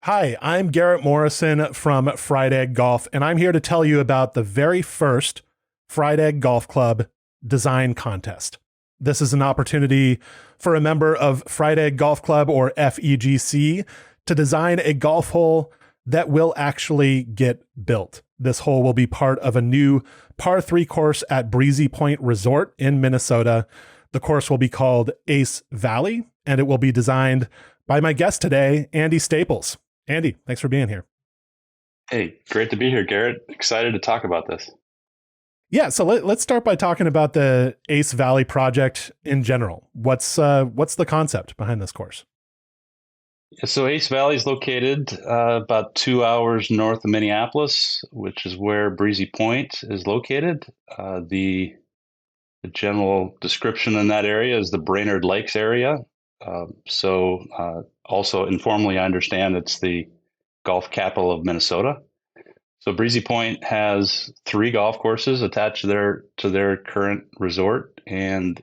Hi, I'm Garrett Morrison from Fried Egg Golf, and I'm here to tell you about the very first Fried Egg Golf Club design contest. This is an opportunity for a member of Fried Egg Golf Club, or FEGC, to design a golf hole that will actually get built. This hole will be part of a new par 3 course at Breezy Point Resort in Minnesota. The course will be called Ace Valley, and it will be designed by my guest today, Andy Staples. Andy, thanks for being here. Hey, great to be here, Garrett. Excited to talk about this. Yeah, so let's start by talking about the Ace Valley project in general. What's the concept behind this course? Yeah, so Ace Valley is located about 2 hours north of Minneapolis, which is where Breezy Point is located. The general description in that area is the Brainerd Lakes area. Also informally, I understand it's the golf capital of Minnesota. So Breezy Point has three golf courses attached to their current resort, and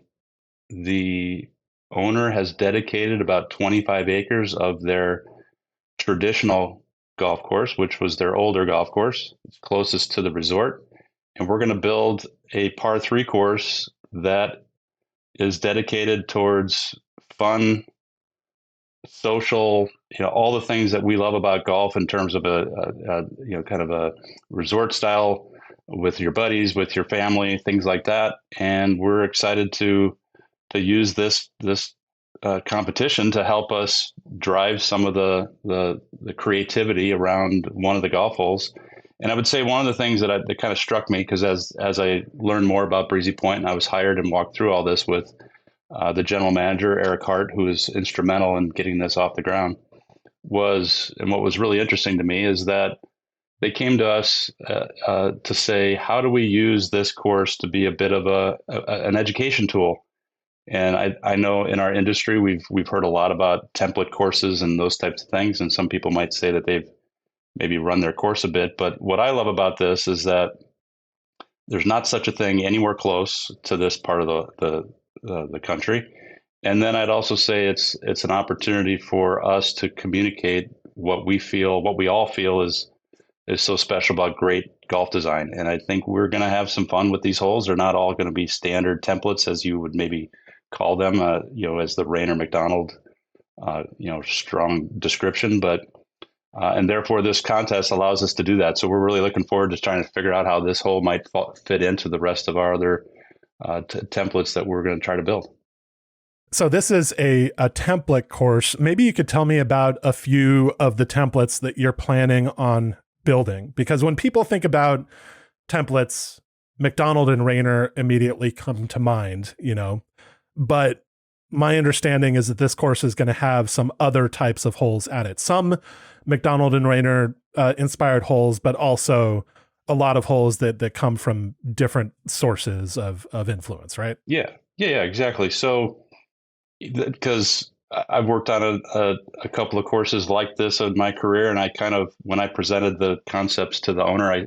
the owner has dedicated about 25 acres of their traditional golf course, which was their older golf course. It's closest to the resort. And we're going to build a par three course that is dedicated towards fun, social, all the things that we love about golf in terms of kind of a resort style with your buddies, with your family, things like that. And we're excited to use this competition to help us drive some of the creativity around one of the golf holes. And I would say one of the things that kind of struck me, because as I learned more about Breezy Point and I was hired and walked through all this with the general manager, Eric Hart, who was instrumental in getting this off the ground, and what was really interesting to me is that they came to us to say, how do we use this course to be a bit of an education tool? And I know in our industry we've heard a lot about template courses and those types of things, and some people might say that they've maybe run their course a bit. But what I love about this is that there's not such a thing anywhere close to this part of the country. And then I'd also say it's an opportunity for us to communicate what we all feel is so special about great golf design. And I think we're going to have some fun with these holes. They're not all going to be standard templates as you would maybe call them, as the Rainer McDonald, strong description. But and therefore, this contest allows us to do that. So we're really looking forward to trying to figure out how this hole might fit into the rest of our other templates that we're going to try to build. So this is a template course. Maybe you could tell me about a few of the templates that you're planning on building, because when people think about templates, McDonald and Rainer immediately come to mind, but my understanding is that this course is going to have some other types of holes at it. Some McDonald and Rainer inspired holes, but also a lot of holes that come from different sources of influence, right? Yeah, exactly. So because I've worked on a couple of courses like this in my career, and I kind of, when I presented the concepts to the owner,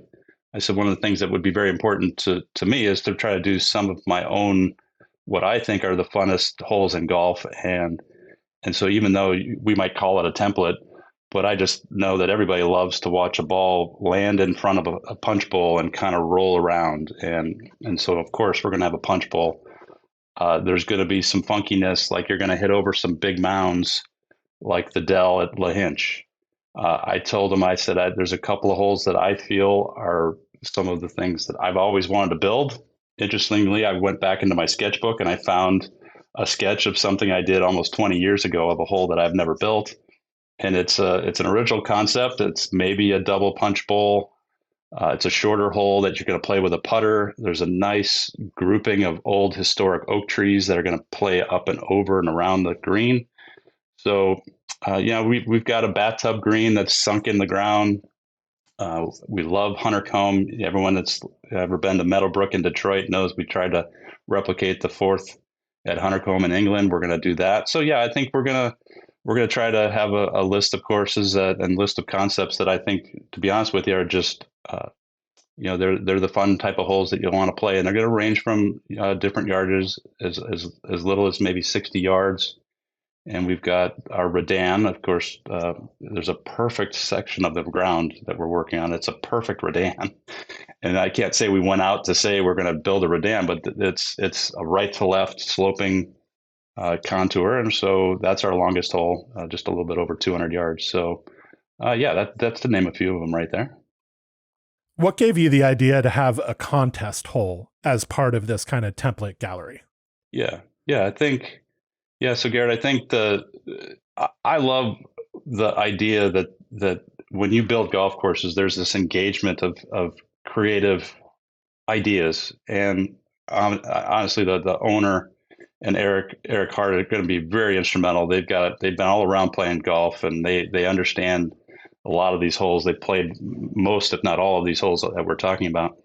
I said one of the things that would be very important to me is to try to do some of my own, what I think are the funnest holes in golf. And so even though we might call it a template, but I just know that everybody loves to watch a ball land in front of a punch bowl and kind of roll around. And so, of course, we're going to have a punch bowl. There's going to be some funkiness, like you're going to hit over some big mounds like the Dell at La Hinch. I told him, I said, there's a couple of holes that I feel are some of the things that I've always wanted to build. Interestingly, I went back into my sketchbook and I found a sketch of something I did almost 20 years ago of a hole that I've never built. And it's an original concept. It's maybe a double punch bowl. It's a shorter hole that you're going to play with a putter. There's a nice grouping of old historic oak trees that are going to play up and over and around the green. So, we've got a bathtub green that's sunk in the ground. We love honeycomb. Everyone that's ever been to Meadowbrook in Detroit knows we tried to replicate the fourth at honeycomb in England. We're going to do that. So, yeah, I think we're gonna try to have a list of courses and list of concepts that I think, to be honest with you, are just they're the fun type of holes that you'll want to play, and they're going to range from different yardages as little as maybe 60 yards, and we've got our Redan. Of course, there's a perfect section of the ground that we're working on. It's a perfect Redan, and I can't say we went out to say we're going to build a Redan, but it's a right to left sloping contour, and so that's our longest hole, just a little bit over 200 yards. So, yeah, that's to name a few of them right there. What gave you the idea to have a contest hole as part of this kind of template gallery? Yeah, yeah, I think yeah. So Garrett, I think I love the idea that when you build golf courses, there's this engagement of creative ideas, and honestly, the owner and Eric Hart are going to be very instrumental. They've been all around playing golf, and they understand a lot of these holes. They've played most, if not all, of these holes that we're talking about.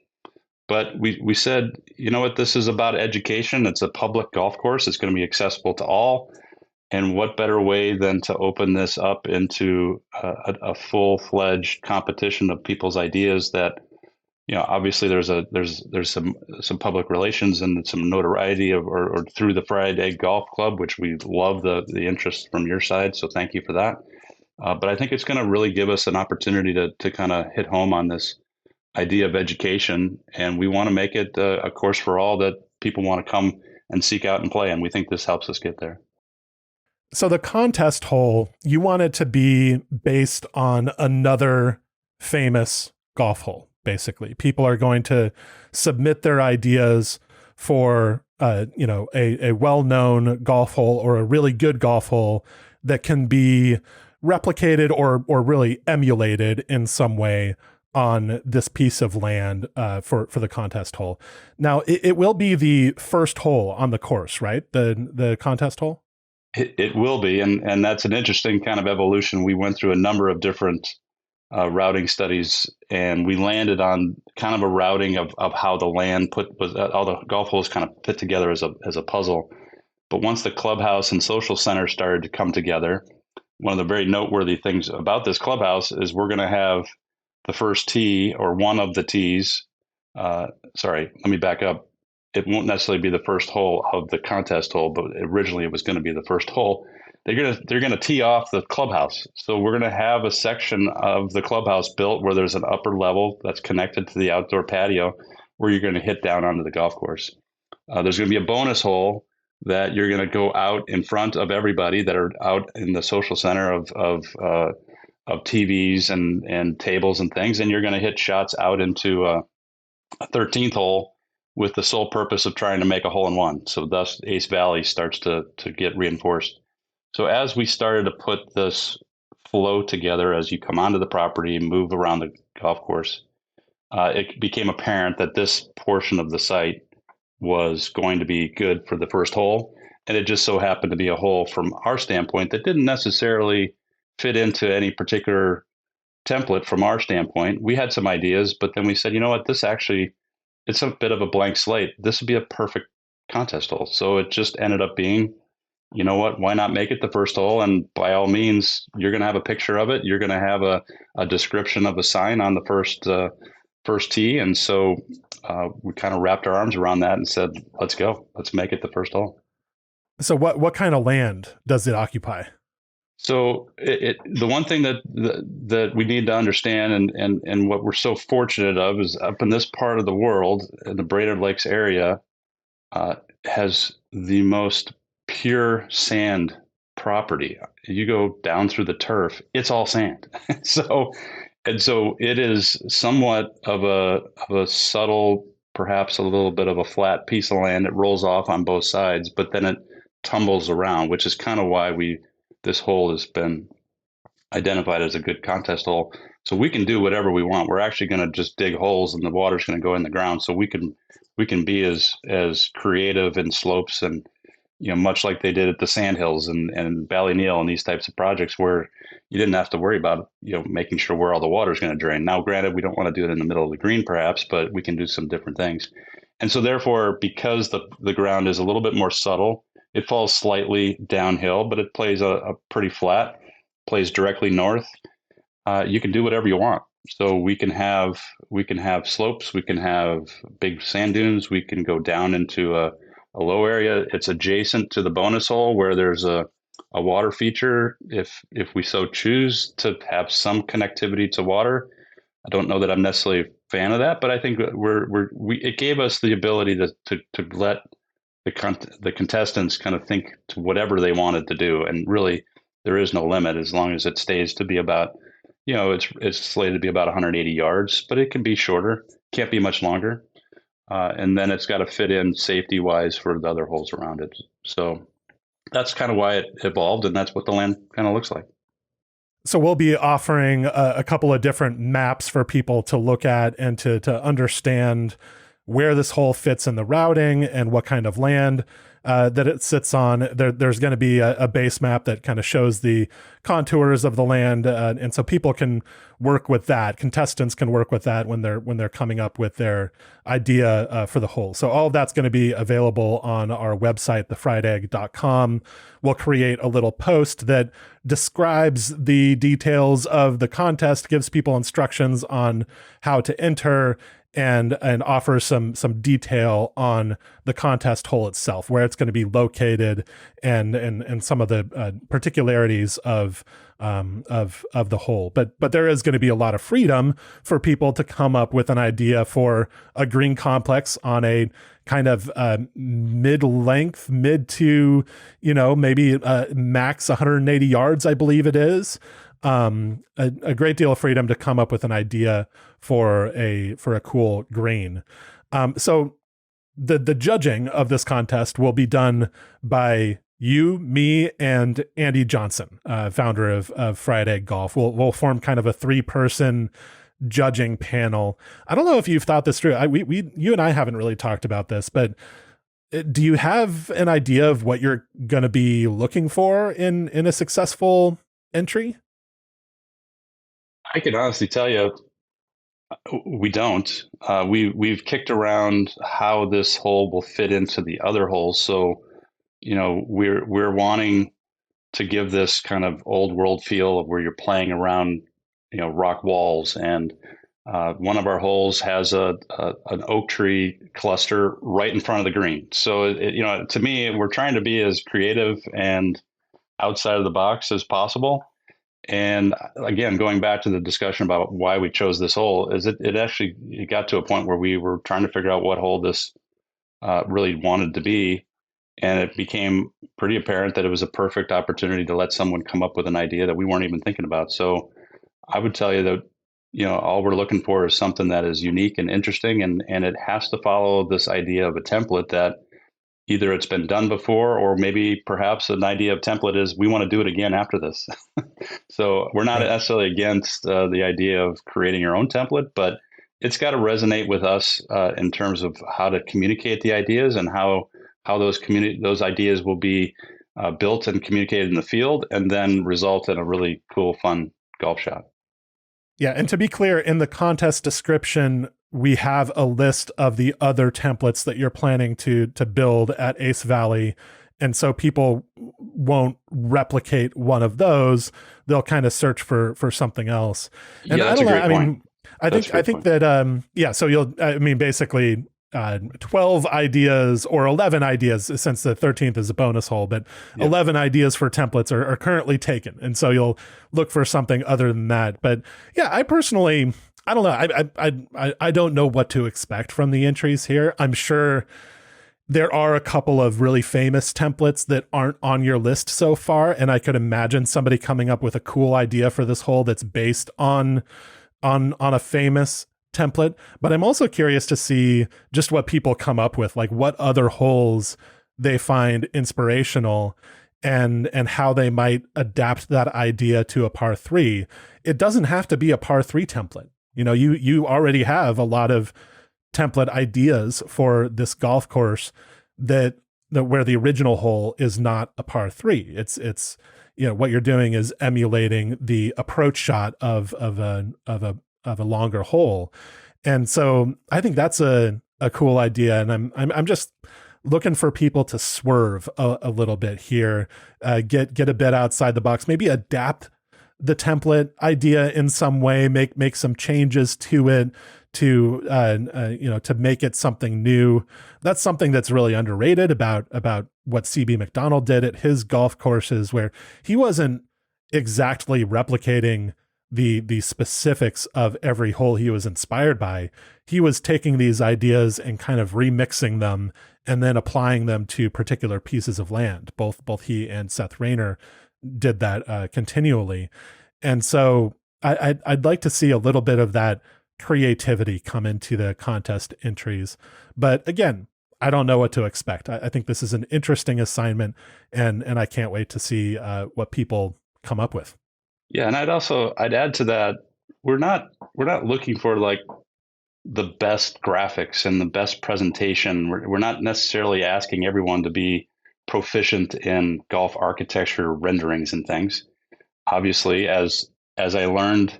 But we said, you know what, this is about education. It's a public golf course. It's going to be accessible to all. And what better way than to open this up into a full-fledged competition of people's ideas that, obviously there's some public relations and some notoriety or through the Fried Egg Golf Club, which we love the interest from your side. So thank you for that. But I think it's going to really give us an opportunity to kind of hit home on this idea of education, and we want to make it a course for all that people want to come and seek out and play. And we think this helps us get there. So the contest hole, you want it to be based on another famous golf hole, basically. People are going to submit their ideas for a well-known golf hole or a really good golf hole that can be replicated or really emulated in some way on this piece of land for the contest hole. Now, it will be the first hole on the course, right? The contest hole? It will be, and that's an interesting kind of evolution. We went through a number of different routing studies, and we landed on kind of a routing of how the land was all the golf holes kind of fit together as a puzzle. But once the clubhouse and social center started to come together, one of the very noteworthy things about this clubhouse is we're going to have the first tee or one of the tees. Sorry, let me back up. It won't necessarily be the first hole of the contest hole, but originally it was going to be the first hole. They're gonna tee off the clubhouse. So we're gonna have a section of the clubhouse built where there's an upper level that's connected to the outdoor patio where you're gonna hit down onto the golf course. There's gonna be a bonus hole that you're gonna go out in front of everybody that are out in the social center of TVs and tables and things, and you're gonna hit shots out into a 13th hole with the sole purpose of trying to make a hole in one. So thus Ace Valley starts to get reinforced. So as we started to put this flow together, as you come onto the property and move around the golf course, it became apparent that this portion of the site was going to be good for the first hole. And it just so happened to be a hole from our standpoint that didn't necessarily fit into any particular template from our standpoint. We had some ideas, but then we said, you know what, this actually, it's a bit of a blank slate. This would be a perfect contest hole. So it just ended up being, you know what, why not make it the first hole? And by all means, you're going to have a picture of it. You're going to have a description of a sign on the first tee. And so we kind of wrapped our arms around that and said, let's go. Let's make it the first hole. So what kind of land does it occupy? So the one thing that we need to understand and what we're so fortunate of is up in this part of the world, in the Brainerd Lakes area, has the most pure sand property. You go down through the turf, it's all sand. so it is somewhat of a subtle, perhaps a little bit of a flat piece of land. It rolls off on both sides, but then it tumbles around, which is kind of why this hole has been identified as a good contest hole. So we can do whatever we want. We're actually going to just dig holes and the water's going to go in the ground. So we can be as creative in slopes and, much like they did at the Sandhills and Ballyneal and these types of projects where you didn't have to worry about, making sure where all the water is going to drain. Now, granted, we don't want to do it in the middle of the green perhaps, but we can do some different things. And so therefore, because the ground is a little bit more subtle, it falls slightly downhill, but it plays a pretty flat, plays directly north. You can do whatever you want. So we can have slopes, we can have big sand dunes, we can go down into a low area. It's adjacent to the bonus hole where there's a a water feature if we so choose to have some connectivity to water. I don't know that I'm necessarily a fan of that, but I think we it gave us the ability to let the contestants kind of think to whatever they wanted to do, and really there is no limit as long as it stays to be about, it's slated to be about 180 yards, but it can be shorter, can't be much longer, and then it's got to fit in safety wise for the other holes around it. So that's kind of why it evolved, and that's what the land kind of looks like. So we'll be offering a couple of different maps for people to look at and to understand where this hole fits in the routing and what kind of land that it sits on. There's going to be a base map that kind of shows the contours of the land, and so people can work with that. Contestants can work with that when they're coming up with their idea for the hole. So all of that's going to be available on our website, thefriedegg.com. We'll create a little post that describes the details of the contest, gives people instructions on how to enter, and offers some detail on the contest hole itself, where it's going to be located, and some of the particularities of the hole. But there is going to be a lot of freedom for people to come up with an idea for a green complex on a kind of mid-length, mid to, maybe max 180 yards, I believe it is. A great deal of freedom to come up with an idea for a cool green. So the judging of this contest will be done by you, me, and Andy Johnson, founder of Fried Egg Golf. We'll form kind of a 3-person judging panel. I don't know if you've thought this through. You and I haven't really talked about this, but do you have an idea of what you're going to be looking for in a successful entry? I can honestly tell you, we don't. We've kicked around how this hole will fit into the other holes. So, we're wanting to give this kind of old world feel of where you're playing around, rock walls. And one of our holes has an oak tree cluster right in front of the green. So, to me, we're trying to be as creative and outside of the box as possible. And again, going back to the discussion about why we chose this hole, is it got to a point where we were trying to figure out what hole this really wanted to be. And it became pretty apparent that it was a perfect opportunity to let someone come up with an idea that we weren't even thinking about. So I would tell you that, all we're looking for is something that is unique and interesting. And it has to follow this idea of a template that either it's been done before, or maybe perhaps an idea of template is we want to do it again after this. So we're not necessarily against the idea of creating your own template, but it's got to resonate with us in terms of how to communicate the ideas and how those ideas will be built and communicated in the field, and then result in a really cool, fun golf shot. Yeah, and to be clear, in the contest description, we have a list of the other templates that you're planning to build at Ace Valley. And so people won't replicate one of those. They'll kind of search for something else. And that's a great point. I think that, so basically 12 ideas or 11 ideas, since the 13th is a bonus hole, but 11 ideas for templates are currently taken. And so you'll look for something other than that. But yeah, I personally, I don't know. I don't know what to expect from the entries here. I'm sure there are a couple of really famous templates that aren't on your list so far. And I could imagine somebody coming up with a cool idea for this hole that's based on a famous template. But I'm also curious to see just what people come up with, like what other holes they find inspirational, and how they might adapt that idea to a par 3. It doesn't have to be a par 3 template. You already have a lot of template ideas for this golf course that where the original hole is not a par 3. It's what you're doing is emulating the approach shot of a longer hole. And so I think that's a cool idea. And I'm just looking for people to swerve a little bit here, get a bit outside the box, maybe adapt the template idea in some way, make some changes to it to to make it something new. That's something that's really underrated about what CB Macdonald did at his golf courses, where he wasn't exactly replicating the specifics of every hole he was inspired by. He was taking these ideas and kind of remixing them and then applying them to particular pieces of land. Both he and Seth Rayner did that continually. And so I'd like to see a little bit of that creativity come into the contest entries. But again, I don't know what to expect. I think this is an interesting assignment, and I can't wait to see what people come up with. Yeah, and I'd add to that, we're not looking for like the best graphics and the best presentation. We're not necessarily asking everyone to be proficient in golf architecture renderings and things. Obviously, as I learned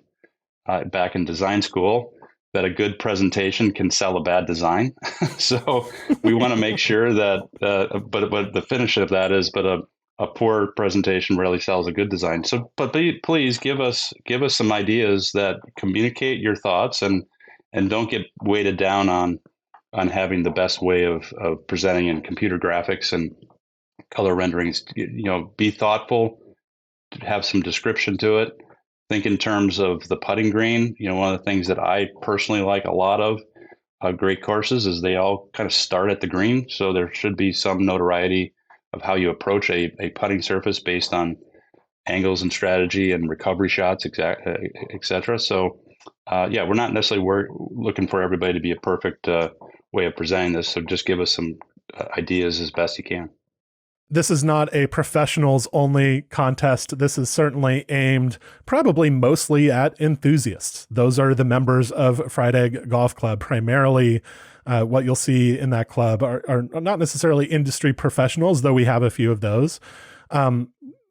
back in design school, that a good presentation can sell a bad design. So we want to make sure that, but the finish of that is, a poor presentation rarely sells a good design. So, but please give us some ideas that communicate your thoughts and don't get weighted down on having the best way of presenting in computer graphics and color renderings. Be thoughtful, have some description to it. Think in terms of the putting green. One of the things that I personally like a lot of great courses is they all kind of start at the green. So there should be some notoriety of how you approach a putting surface based on angles and strategy and recovery shots, et cetera. So, we're not necessarily looking for everybody to be a perfect way of presenting this. So just give us some ideas as best you can. This is not a professionals only contest. This is certainly aimed probably mostly at enthusiasts. Those are the members of Fried Egg Golf Club. Primarily, what you'll see in that club are not necessarily industry professionals, though we have a few of those.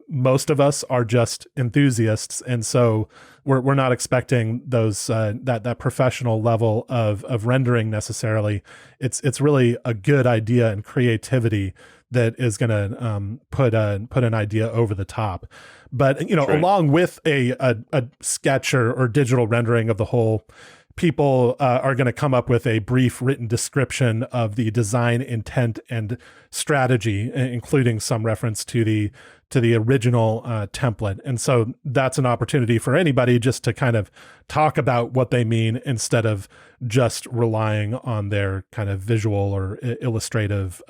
Most of us are just enthusiasts. And so we're not expecting those, that professional level of rendering necessarily. It's really a good idea and creativity that is going to put an idea over the top. But right, along with a sketch or digital rendering of the hole, people are going to come up with a brief written description of the design intent and strategy, including some reference to the original template. And so that's an opportunity for anybody just to kind of talk about what they mean instead of just relying on their kind of visual or illustrative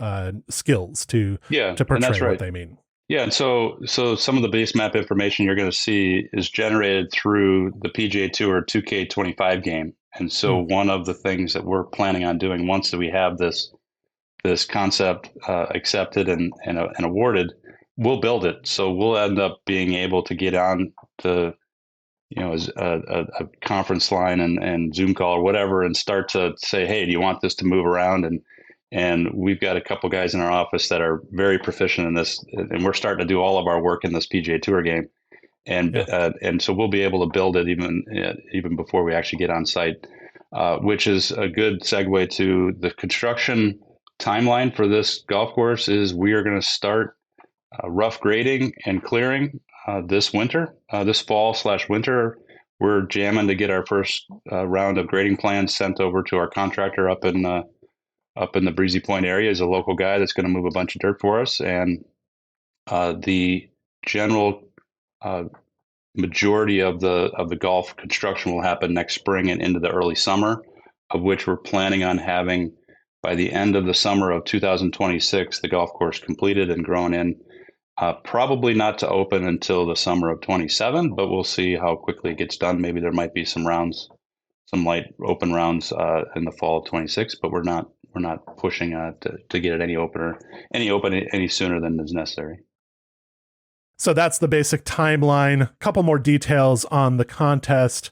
skills to portray what they mean. Yeah, and so some of the base map information you're going to see is generated through the PGA Tour 2K25 game. And so one of the things that we're planning on doing once that we have this concept accepted and awarded, we'll build it. So we'll end up being able to get on to as a conference line and Zoom call or whatever, and start to say, hey, do you want this to move around? And we've got a couple guys in our office that are very proficient in this, and we're starting to do all of our work in this PGA Tour game. And so we'll be able to build it even before we actually get on site, which is a good segue to the construction timeline for this golf course. Is we are going to start rough grading and clearing this fall/winter. We're jamming to get our first round of grading plans sent over to our contractor up in the Breezy Point area. Is a local guy that's going to move a bunch of dirt for us, and the general majority of the golf construction will happen next spring and into the early summer, of which we're planning on having by the end of the summer of 2026 the golf course completed and grown in. Probably not to open until the summer of 27, but we'll see how quickly it gets done. Maybe there might be some light open rounds in the fall of 26, but we're not pushing to get it any open any sooner than is necessary. So that's the basic timeline. A couple more details on the contest.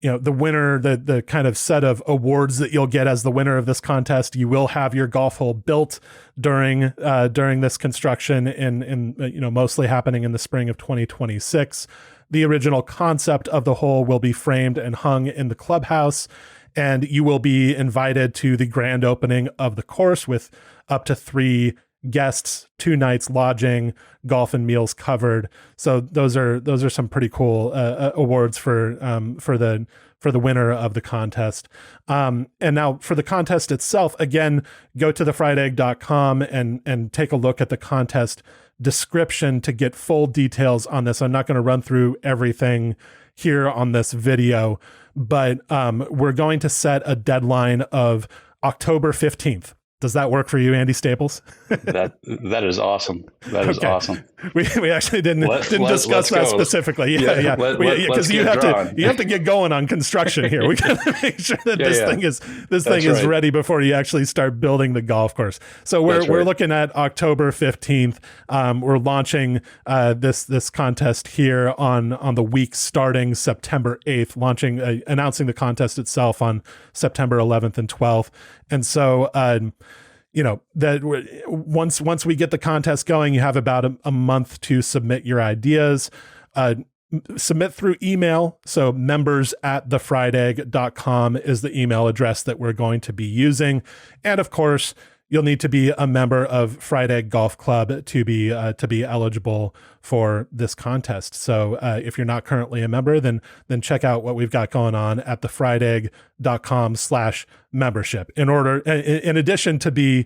The winner, the kind of set of awards that you'll get as the winner of this contest. You will have your golf hole built during this construction, in mostly happening in the spring of 2026. The original concept of the hole will be framed and hung in the clubhouse, and you will be invited to the grand opening of the course with up to 3 guests, 2 nights lodging, golf and meals covered. So those are some pretty cool awards for the winner of the contest. And now for the contest itself, again, go to thefriedegg.com and take a look at the contest description to get full details on this. I'm not going to run through everything here on this video, but we're going to set a deadline of October 15th. Does that work for you, Andy Staples? That is awesome. That is awesome. We actually didn't discuss that specifically. Yeah. Because you have to get going on construction here. We got to make sure that this thing is ready before you actually start building the golf course. So we're looking at October 15th. We're launching this contest here on the week starting September 8th, announcing the contest itself on September 11th and 12th. And so that once we get the contest going, you have about a month to submit your ideas. Submit through email. So members@thefriedegg.com is the email address that we're going to be using. And of course, you'll need to be a member of Fried Egg Golf Club to be eligible for this contest. So if you're not currently a member, then check out what we've got going on at thefriedegg.com/membership. In addition to being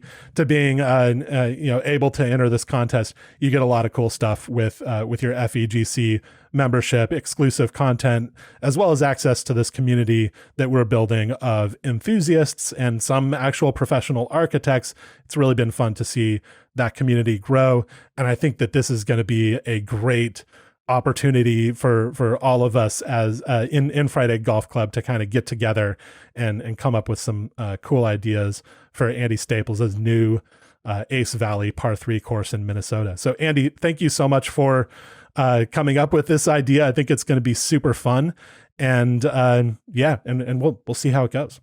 able to enter this contest, you get a lot of cool stuff with your FEGC membership, exclusive content, as well as access to this community that we're building of enthusiasts and some actual professional architects. It's really been fun to see that community grow. And I think that this is going to be a great opportunity for all of us as in Fried Egg Golf Club to kind of get together and come up with some cool ideas for Andy Staples' new Ace Valley Par 3 course in Minnesota. So Andy, thank you so much for coming up with this idea. I think it's going to be super fun, and we'll see how it goes.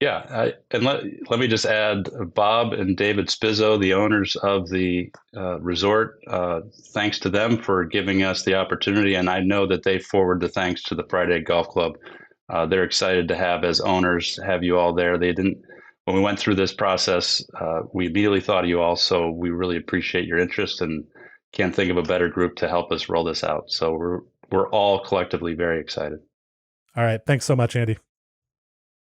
Yeah, and let me just add, Bob and David Spizzo, the owners of the resort, thanks to them for giving us the opportunity, and I know that they forward the thanks to the Fried Egg Golf Club. They're excited to have, as owners, have you all there. When we went through this process, we immediately thought of you all, so we really appreciate your interest and can't think of a better group to help us roll this out. So we're all collectively very excited. All right, thanks so much, Andy.